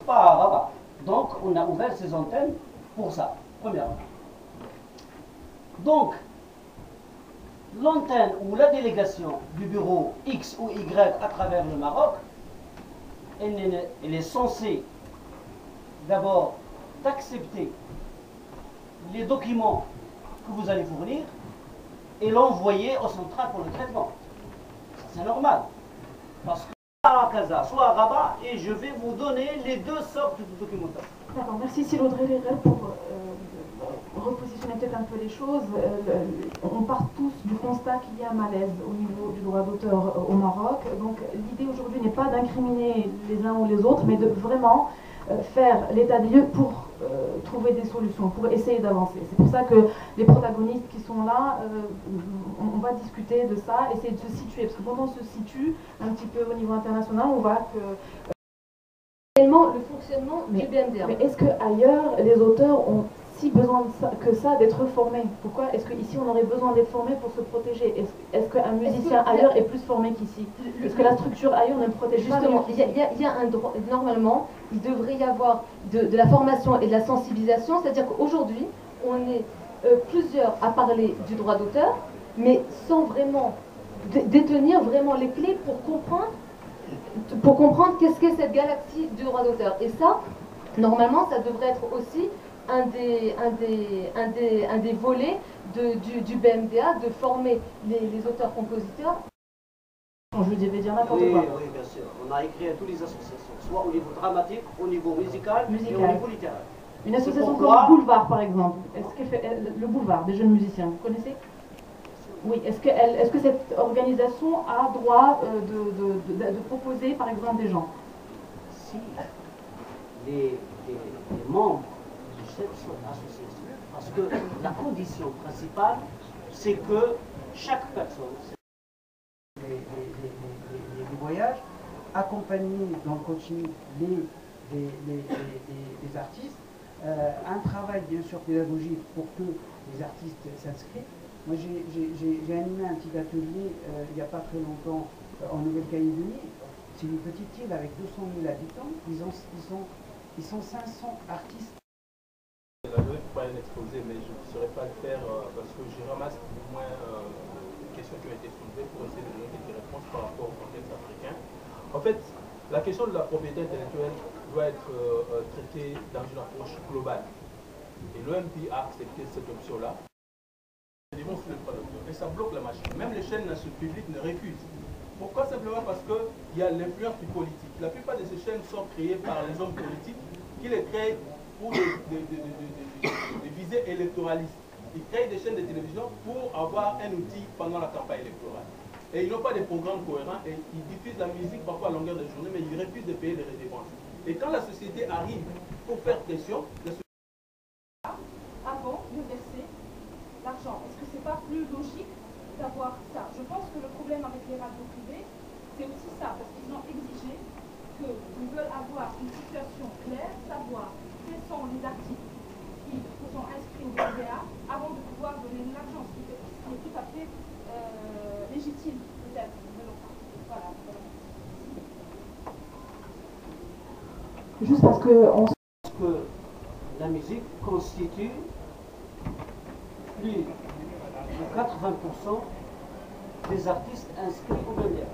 pas à Rabat. Donc, on a ouvert ces antennes pour ça, premièrement. Donc, l'antenne ou la délégation du bureau X ou Y à travers le Maroc, elle est censée d'abord d'accepter les documents que vous allez fournir et l'envoyer au central pour le traitement. C'est normal. Parce que soit à Casa, soit à Rabat, et je vais vous donner les deux sortes de documentation. D'accord, merci Sylvain Drérel pour repositionner peut-être un peu les choses. On part tous du constat qu'il y a un malaise au niveau du droit d'auteur au Maroc. Donc l'idée aujourd'hui n'est pas d'incriminer les uns ou les autres, mais de vraiment faire l'état des lieux pour trouver des solutions, pour essayer d'avancer. C'est pour ça que les protagonistes qui sont là, on va discuter de ça, essayer de se situer, parce que quand on se situe un petit peu au niveau international, on voit que le fonctionnement du BMDA. Mais est-ce qu'ailleurs, les auteurs ont si besoin que ça d'être formés? Pourquoi est-ce qu'ici, on aurait besoin d'être formé pour se protéger? Est-ce qu'un musicien ailleurs est plus formé qu'ici? Est-ce que la structure ailleurs ne protège pas? Justement, il y a un droit, normalement, il devrait y avoir de la formation et de la sensibilisation, c'est-à-dire qu'aujourd'hui, on est plusieurs à parler du droit d'auteur, mais sans vraiment détenir vraiment les clés pour comprendre qu'est-ce qu'est cette galaxie du droit d'auteur. Et ça, normalement, ça devrait être aussi un des volets du BMDA, de former les auteurs-compositeurs. Je vais dire n'importe quoi. Oui, bien sûr. On a écrit à toutes les associations, soit au niveau dramatique, au niveau musical. Et au niveau littéraire. Une association comme Boulevard, par exemple. Est-ce qu'elle fait le Boulevard des jeunes musiciens, vous connaissez? Oui, est-ce que cette organisation a droit de proposer, par exemple, des gens? Si les membres de cette association, parce que la condition principale, c'est que chaque personne, les voyages, accompagner dans le coaching les artistes, un travail bien sûr pédagogique pour que les artistes s'inscrivent. Moi, j'ai animé un petit atelier il n'y a pas très longtemps en Nouvelle-Calédonie. C'est une petite île avec 200 000 habitants. Ils sont 500 artistes. La loi n'est pas un exposé, mais je ne saurais pas le faire parce que je ramasse au moins les questions qui ont été soulevées pour essayer de donner des réponses par rapport au contexte africain. En fait, la question de la propriété intellectuelle doit être traitée dans une approche globale. Et l'OMP a accepté cette option-là. Et ça bloque la machine. Même les chaînes publiques ne refusent. Pourquoi? Simplement parce qu'il y a l'influence du politique. La plupart de ces chaînes sont créées par les hommes politiques qui les créent pour des visées électoralistes. Ils créent des chaînes de télévision pour avoir un outil pendant la campagne électorale. Et ils n'ont pas de programme cohérent et ils diffusent la musique parfois à longueur de journée, mais ils refusent de payer les redevances. Et quand la société arrive pour faire pression, avant de verser l'argent. Est-ce que c'est pas plus logique d'avoir ça? Je pense que le problème avec les radios privées, c'est aussi ça, parce qu'ils ont exigé qu'ils veulent avoir une situation claire, savoir quels sont les artistes qui sont inscrits au BMDA avant de pouvoir donner de l'argent, ce qui est tout à fait légitime, peut-être. Voilà. Juste parce que la musique constitue plus de 80% des artistes inscrits au BMDA.